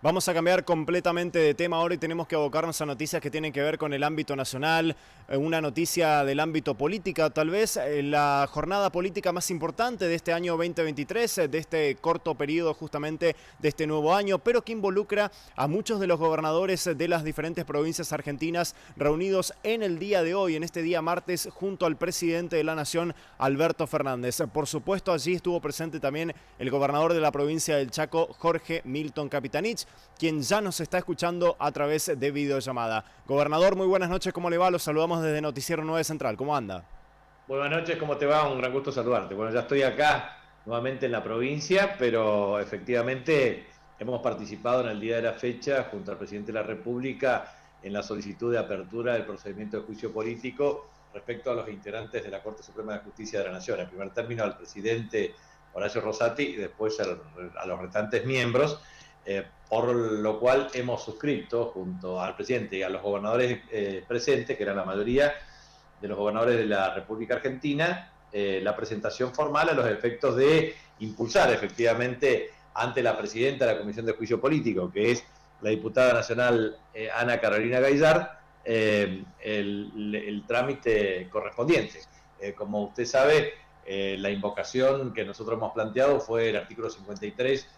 Vamos a cambiar completamente de tema ahora y tenemos que abocarnos a noticias que tienen que ver con el ámbito nacional, una noticia del ámbito política, tal vez la jornada política más importante de este año 2023, de este corto periodo justamente de este nuevo año, pero que involucra a muchos de los gobernadores de las diferentes provincias argentinas reunidos en el día de hoy, en este día martes, junto al presidente de la Nación, Alberto Fernández. Por supuesto, allí estuvo presente también el gobernador de la provincia del Chaco, Jorge Milton Capitanich, quien ya nos está escuchando a través de videollamada. Gobernador, muy buenas noches, ¿cómo le va? Los saludamos desde Noticiero 9 Central, ¿cómo anda? Buenas noches, ¿cómo te va? Un gran gusto saludarte. Bueno, ya estoy acá nuevamente en la provincia, pero efectivamente hemos participado en el día de la fecha junto al presidente de la República en la solicitud de apertura del procedimiento de juicio político respecto a los integrantes de la Corte Suprema de Justicia de la Nación. En primer término al presidente Horacio Rosati y después a los restantes miembros, por lo cual hemos suscrito junto al presidente y a los gobernadores presentes, que eran la mayoría de los gobernadores de la República Argentina, la presentación formal a los efectos de impulsar efectivamente ante la presidenta de la Comisión de Juicio Político, que es la diputada nacional Ana Carolina Gayzar, el trámite correspondiente. Como usted sabe, la invocación que nosotros hemos planteado fue el artículo 53,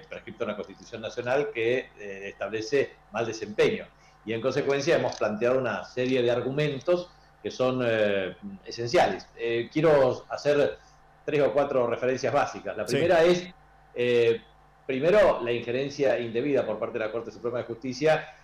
prescripto en la Constitución Nacional, que establece mal desempeño. Y en consecuencia hemos planteado una serie de argumentos que son esenciales. Quiero hacer 3 o 4 referencias básicas. La Sí. primera es, primero, la injerencia indebida por parte de la Corte Suprema de Justicia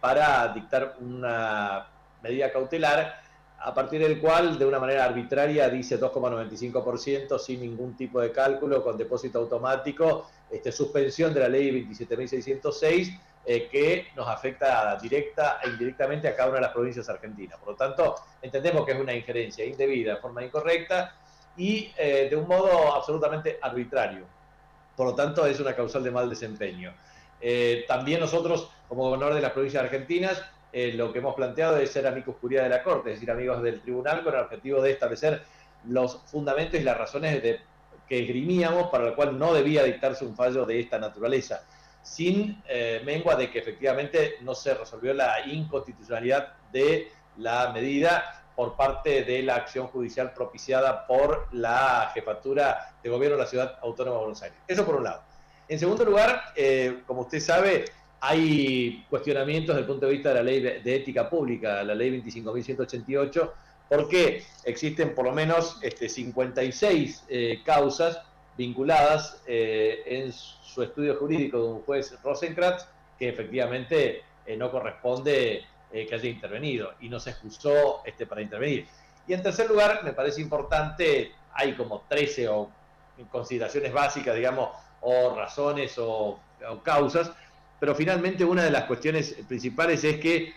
para dictar una medida cautelar a partir del cual, de una manera arbitraria, dice 2,95% sin ningún tipo de cálculo, con depósito automático, suspensión de la ley 27.606, que nos afecta directa e indirectamente a cada una de las provincias argentinas. Por lo tanto, entendemos que es una injerencia indebida, de forma incorrecta y de un modo absolutamente arbitrario. Por lo tanto, es una causal de mal desempeño. También nosotros, como gobernador de las provincias argentinas, lo que hemos planteado es ser amicus curiae de la Corte, es decir, amigos del tribunal, con el objetivo de establecer los fundamentos y las razones que esgrimíamos para el cual no debía dictarse un fallo de esta naturaleza, sin mengua de que efectivamente no se resolvió la inconstitucionalidad de la medida por parte de la acción judicial propiciada por la Jefatura de Gobierno de la Ciudad Autónoma de Buenos Aires. Eso por un lado. En segundo lugar, como usted sabe, hay cuestionamientos desde el punto de vista de la ley de ética pública, la ley 25.188, porque existen por lo menos 56 causas vinculadas en su estudio jurídico de un juez Rosenkrantz, que efectivamente no corresponde que haya intervenido y no se excusó para intervenir. Y en tercer lugar, me parece importante, hay como 13 o consideraciones básicas, digamos, o razones o causas, pero finalmente una de las cuestiones principales es que,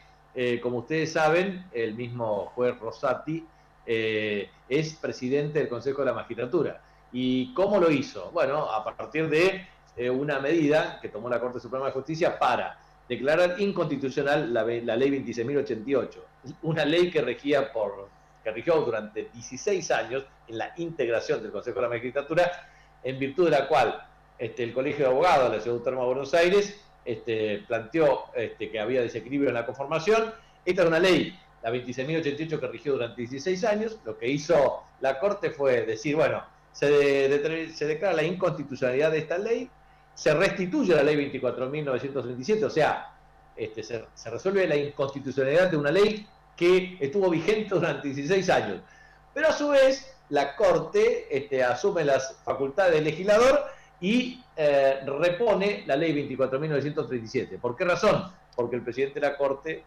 como ustedes saben, el mismo juez Rosati es presidente del Consejo de la Magistratura. ¿Y cómo lo hizo? Bueno, a partir de una medida que tomó la Corte Suprema de Justicia para declarar inconstitucional la ley 26.088, una ley que rigió durante 16 años en la integración del Consejo de la Magistratura, en virtud de la cual el Colegio de Abogados de la Ciudad Autónoma de Buenos Aires planteó que había desequilibrio en la conformación. Esta era una ley, la 26.088, que rigió durante 16 años. Lo que hizo la Corte fue decir, bueno, se declara la inconstitucionalidad de esta ley, se restituye la ley 24.937, o sea, se resuelve la inconstitucionalidad de una ley que estuvo vigente durante 16 años. Pero a su vez, la Corte asume las facultades del legislador y repone la ley 24.937. ¿Por qué razón? Porque el presidente de la Corte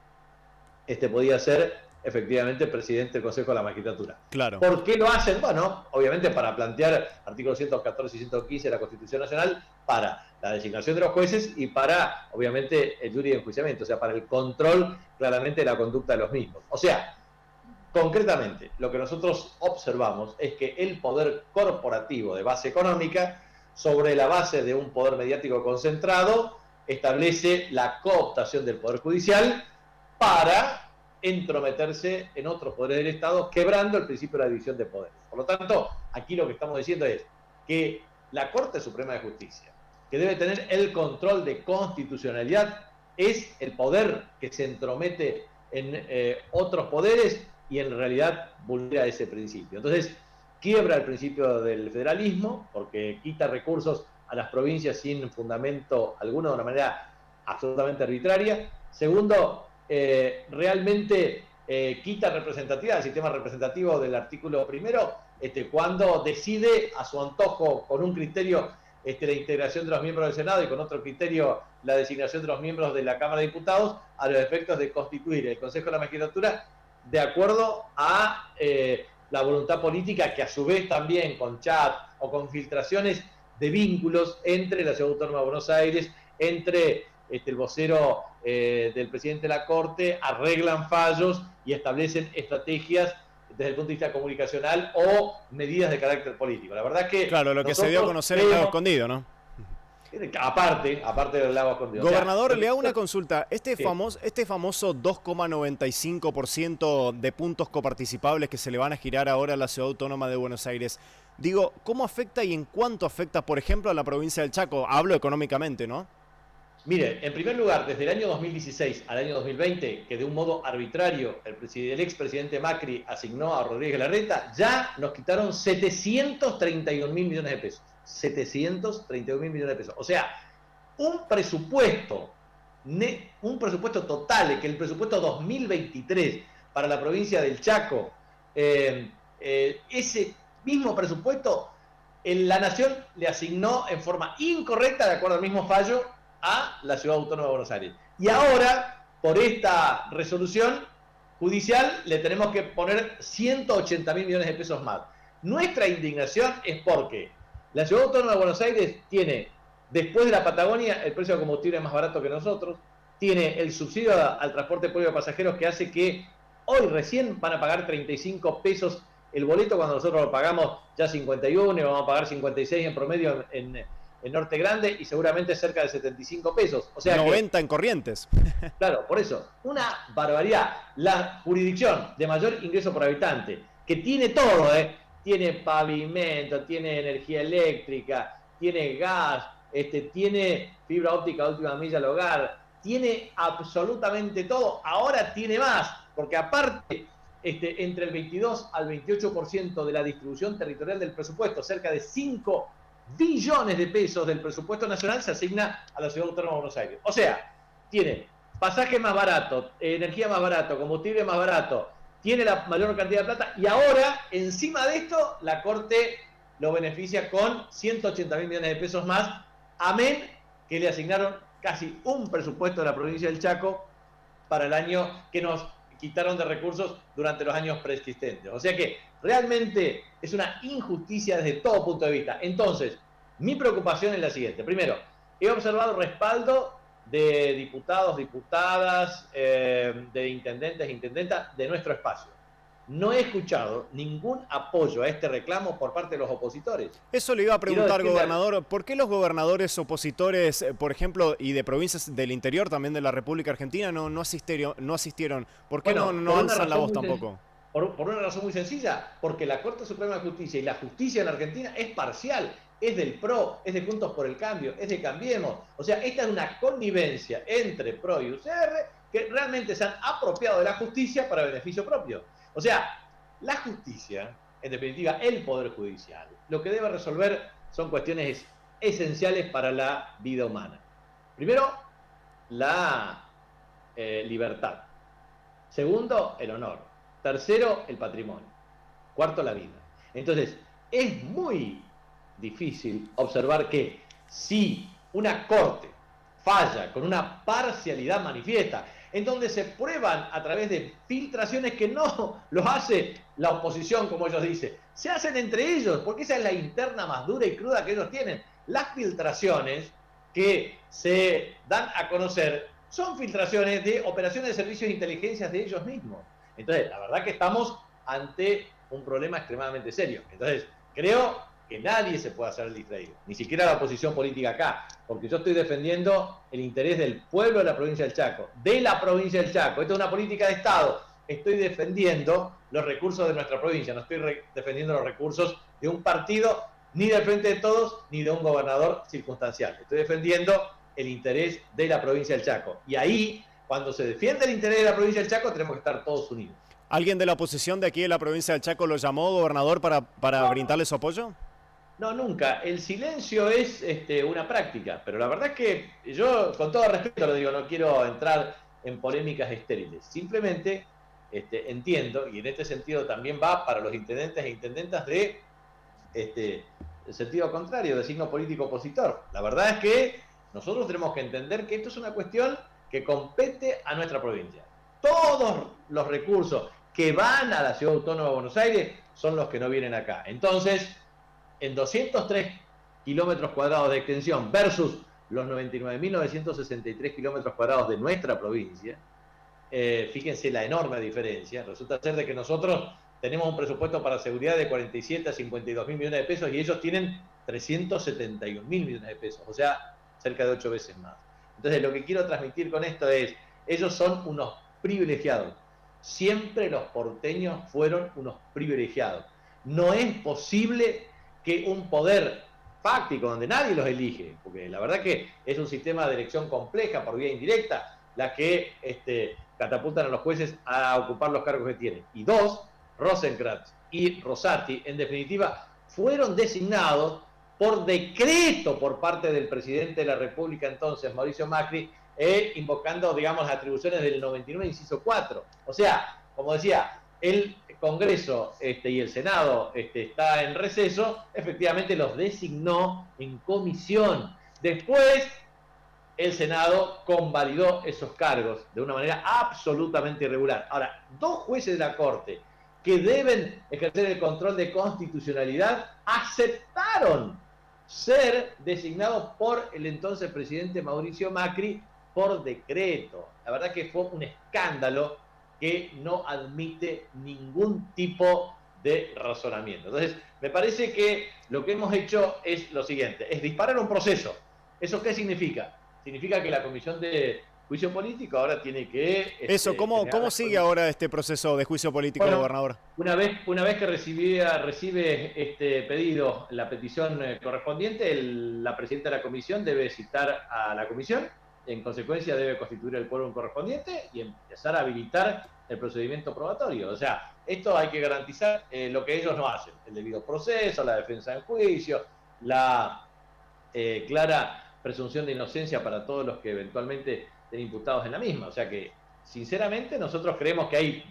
podía ser efectivamente presidente del Consejo de la Magistratura. Claro. ¿Por qué lo hacen? Bueno, obviamente para plantear artículos 114 y 115 de la Constitución Nacional, para la designación de los jueces y para, obviamente, el jury de enjuiciamiento, o sea, para el control claramente de la conducta de los mismos. O sea, concretamente, lo que nosotros observamos es que el poder corporativo de base económica, sobre la base de un poder mediático concentrado, establece la cooptación del Poder Judicial para entrometerse en otros poderes del Estado, quebrando el principio de la división de poderes. Por lo tanto, aquí lo que estamos diciendo es que la Corte Suprema de Justicia, que debe tener el control de constitucionalidad es el poder que se entromete en otros poderes y en realidad vulnera ese principio. Entonces, quiebra el principio del federalismo porque quita recursos a las provincias sin fundamento alguno, de una manera absolutamente arbitraria. Segundo, realmente quita representatividad al sistema representativo del artículo primero, cuando decide a su antojo con un criterio la integración de los miembros del Senado y con otro criterio la designación de los miembros de la Cámara de Diputados a los efectos de constituir el Consejo de la Magistratura de acuerdo a la voluntad política, que a su vez también con chat o con filtraciones de vínculos entre la Ciudad Autónoma de Buenos Aires, entre el vocero del presidente de la Corte, arreglan fallos y establecen estrategias desde el punto de vista comunicacional o medidas de carácter político. La verdad que... Claro, lo que se dio a conocer en Lago Escondido, ¿no? Aparte del Lago Escondido. Gobernador, le hago una consulta. Este famoso 2,95% de puntos coparticipables que se le van a girar ahora a la Ciudad Autónoma de Buenos Aires, digo, ¿cómo afecta y en cuánto afecta, por ejemplo, a la provincia del Chaco? Hablo económicamente, ¿no? Mire, en primer lugar, desde el año 2016 al año 2020, que de un modo arbitrario el expresidente Macri asignó a Rodríguez Larreta, ya nos quitaron 731 mil millones de pesos. 731 mil millones de pesos. O sea, un presupuesto total, que el presupuesto 2023 para la provincia del Chaco, ese mismo presupuesto, la Nación le asignó en forma incorrecta, de acuerdo al mismo fallo, a la Ciudad Autónoma de Buenos Aires. Y ahora, por esta resolución judicial, le tenemos que poner 180 mil millones de pesos más. Nuestra indignación es porque la Ciudad Autónoma de Buenos Aires tiene, después de la Patagonia, el precio de combustible más barato que nosotros, tiene el subsidio al transporte público de pasajeros que hace que hoy recién van a pagar 35 pesos el boleto cuando nosotros lo pagamos ya 51 y vamos a pagar 56 en promedio en Norte Grande y seguramente cerca de 75 pesos. O sea 90 en Corrientes. Claro, por eso, una barbaridad. La jurisdicción de mayor ingreso por habitante, que tiene todo, tiene pavimento, tiene energía eléctrica, tiene gas, tiene fibra óptica de última milla al hogar, tiene absolutamente todo. Ahora tiene más, porque aparte, entre el 22 al 28% de la distribución territorial del presupuesto, cerca de 5 billones de pesos del presupuesto nacional se asigna a la Ciudad Autónoma de Buenos Aires. O sea, tiene pasaje más barato, energía más barato, combustible más barato, tiene la mayor cantidad de plata y ahora, encima de esto, la Corte lo beneficia con 180 mil millones de pesos más, amén que le asignaron casi un presupuesto de la provincia del Chaco para el año que nos quitaron de recursos durante los años preexistentes. O sea que realmente es una injusticia desde todo punto de vista. Entonces, mi preocupación es la siguiente. Primero, he observado respaldo de diputados, diputadas, de intendentes, intendentas de nuestro espacio. No he escuchado ningún apoyo a este reclamo por parte de los opositores. Eso le iba a preguntar, gobernador, ¿por qué los gobernadores opositores, por ejemplo, y de provincias del interior también de la República Argentina, no asistieron? ¿Por qué no alzan la voz tampoco? Por una razón muy sencilla, porque la Corte Suprema de Justicia y la justicia en Argentina es parcial, es del PRO, es de Juntos por el Cambio, es de Cambiemos. O sea, esta es una connivencia entre PRO y UCR que realmente se han apropiado de la justicia para beneficio propio. O sea, la justicia, en definitiva el Poder Judicial, lo que debe resolver son cuestiones esenciales para la vida humana. Primero, la libertad. Segundo, el honor. Tercero, el patrimonio. Cuarto, la vida. Entonces, es muy difícil observar que si una corte falla con una parcialidad manifiesta, en donde se prueban a través de filtraciones que no los hace la oposición, como ellos dicen, se hacen entre ellos, porque esa es la interna más dura y cruda que ellos tienen. Las filtraciones que se dan a conocer son filtraciones de operaciones de servicios de inteligencia de ellos mismos. Entonces, la verdad que estamos ante un problema extremadamente serio. Entonces, creo que nadie se puede hacer el distraído, ni siquiera la oposición política acá, porque yo estoy defendiendo el interés del pueblo de la provincia del Chaco, de la provincia del Chaco. Esto es una política de Estado. Estoy defendiendo los recursos de nuestra provincia, no estoy defendiendo los recursos de un partido ni del Frente de Todos, ni de un gobernador circunstancial. Estoy defendiendo el interés de la provincia del Chaco. Y ahí, cuando se defiende el interés de la provincia del Chaco, tenemos que estar todos unidos. ¿Alguien de la oposición de aquí de la provincia del Chaco lo llamó, gobernador, para brindarle su apoyo? No, nunca. El silencio es una práctica, pero la verdad es que yo, con todo respeto lo digo, no quiero entrar en polémicas estériles. Simplemente entiendo, y en este sentido también va para los intendentes e intendentas de el sentido contrario, de signo político opositor. La verdad es que nosotros tenemos que entender que esto es una cuestión que compete a nuestra provincia. Todos los recursos que van a la Ciudad Autónoma de Buenos Aires son los que no vienen acá. Entonces, en 203 kilómetros cuadrados de extensión versus los 99.963 kilómetros cuadrados de nuestra provincia, fíjense la enorme diferencia. Resulta ser de que nosotros tenemos un presupuesto para seguridad de 47 a 52 mil millones de pesos y ellos tienen 371 mil millones de pesos, o sea, cerca de 8 veces más. Entonces, lo que quiero transmitir con esto es, ellos son unos privilegiados. Siempre los porteños fueron unos privilegiados. No es posible que un poder fáctico, donde nadie los elige, porque la verdad que es un sistema de elección compleja por vía indirecta, la que catapultan a los jueces a ocupar los cargos que tienen. Y dos, Rosenkrantz y Rosati, en definitiva, fueron designados por decreto por parte del presidente de la República entonces, Mauricio Macri, invocando, digamos, las atribuciones del 99, inciso 4. O sea, como decía, el Congreso y el Senado está en receso, efectivamente los designó en comisión. Después, el Senado convalidó esos cargos de una manera absolutamente irregular. Ahora, dos jueces de la Corte que deben ejercer el control de constitucionalidad aceptaron ser designados por el entonces presidente Mauricio Macri por decreto. La verdad que fue un escándalo que no admite ningún tipo de razonamiento. Entonces, me parece que lo que hemos hecho es lo siguiente, es disparar un proceso. ¿Eso qué significa? Significa que la Comisión de Juicio Político ahora tiene que... Eso, ¿cómo sigue ahora este proceso de juicio político, bueno, gobernador? Una vez que recibe este pedido, la petición correspondiente, la presidenta de la comisión debe citar a la comisión, en consecuencia debe constituir el quórum correspondiente y empezar a habilitar el procedimiento probatorio. O sea, esto hay que garantizar lo que ellos no hacen, el debido proceso, la defensa en juicio, la clara presunción de inocencia para todos los que eventualmente estén imputados en la misma. O sea que, sinceramente, nosotros creemos que hay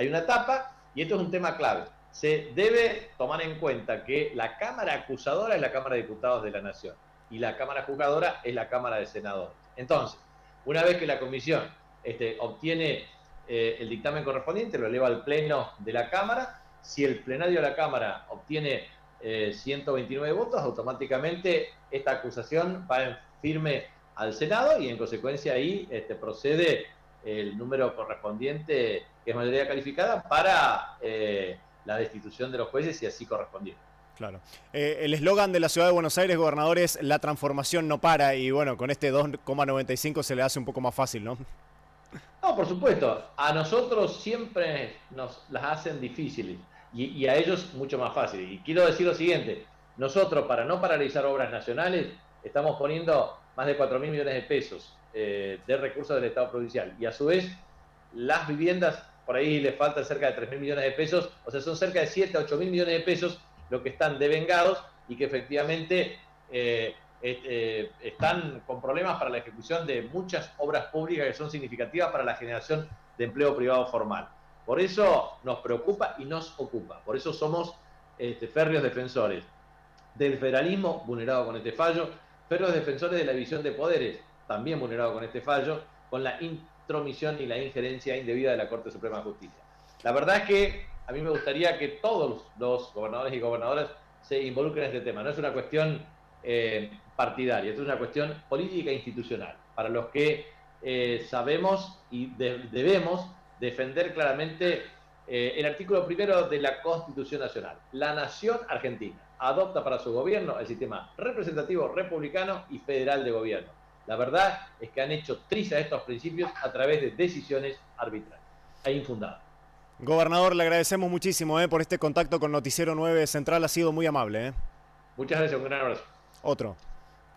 una etapa, y esto es un tema clave. Se debe tomar en cuenta que la Cámara acusadora es la Cámara de Diputados de la Nación y la Cámara juzgadora es la Cámara de Senadores. Entonces, una vez que la comisión obtiene el dictamen correspondiente, lo eleva al pleno de la Cámara. Si el plenario de la Cámara obtiene 129 votos, automáticamente esta acusación va en firme al Senado y en consecuencia ahí procede el número correspondiente, que es mayoría calificada, para la destitución de los jueces si así correspondiera. Claro. El eslogan de la Ciudad de Buenos Aires, gobernador, es la transformación no para, y bueno, con este 2,95 se le hace un poco más fácil, ¿no? No, por supuesto. A nosotros siempre nos las hacen difíciles y a ellos mucho más fáciles. Y quiero decir lo siguiente, nosotros para no paralizar obras nacionales estamos poniendo más de 4.000 millones de pesos de recursos del Estado provincial. Y a su vez, las viviendas, por ahí les faltan cerca de 3.000 millones de pesos, o sea, son cerca de 7 a 8.000 millones de pesos lo que están devengados y que efectivamente están con problemas para la ejecución de muchas obras públicas que son significativas para la generación de empleo privado formal. Por eso nos preocupa y nos ocupa. Por eso somos férreos defensores del federalismo, vulnerado con este fallo, férreos defensores de la división de poderes, también vulnerado con este fallo, con la intromisión y la injerencia indebida de la Corte Suprema de Justicia. La verdad es que a mí me gustaría que todos los gobernadores y gobernadoras se involucren en este tema. No es una cuestión partidaria, esto es una cuestión política e institucional, para los que sabemos y debemos defender claramente el artículo primero de la Constitución Nacional. La nación argentina adopta para su gobierno el sistema representativo, republicano y federal de gobierno. La verdad es que han hecho trizas estos principios a través de decisiones arbitrarias e infundadas. Gobernador, le agradecemos muchísimo por este contacto con Noticiero 9 Central, ha sido muy amable. Muchas gracias, un gran abrazo. Otro.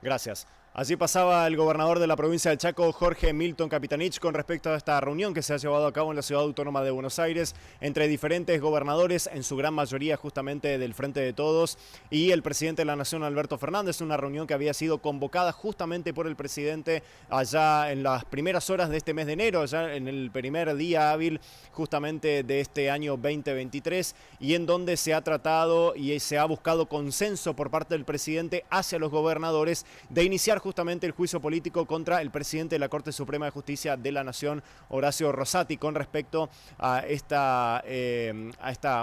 Gracias. Así pasaba el gobernador de la provincia del Chaco, Jorge Milton Capitanich, con respecto a esta reunión que se ha llevado a cabo en la Ciudad Autónoma de Buenos Aires entre diferentes gobernadores, en su gran mayoría justamente del Frente de Todos, y el presidente de la Nación, Alberto Fernández, una reunión que había sido convocada justamente por el presidente allá en las primeras horas de este mes de enero, allá en el primer día hábil justamente de este año 2023, y en donde se ha tratado y se ha buscado consenso por parte del presidente hacia los gobernadores de iniciar justamente el juicio político contra el presidente de la Corte Suprema de Justicia de la Nación, Horacio Rosati, con respecto a esta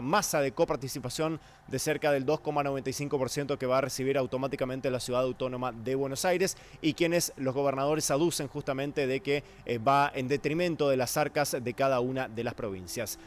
masa de coparticipación de cerca del 2,95% que va a recibir automáticamente la Ciudad Autónoma de Buenos Aires, y quienes los gobernadores aducen justamente de que va en detrimento de las arcas de cada una de las provincias.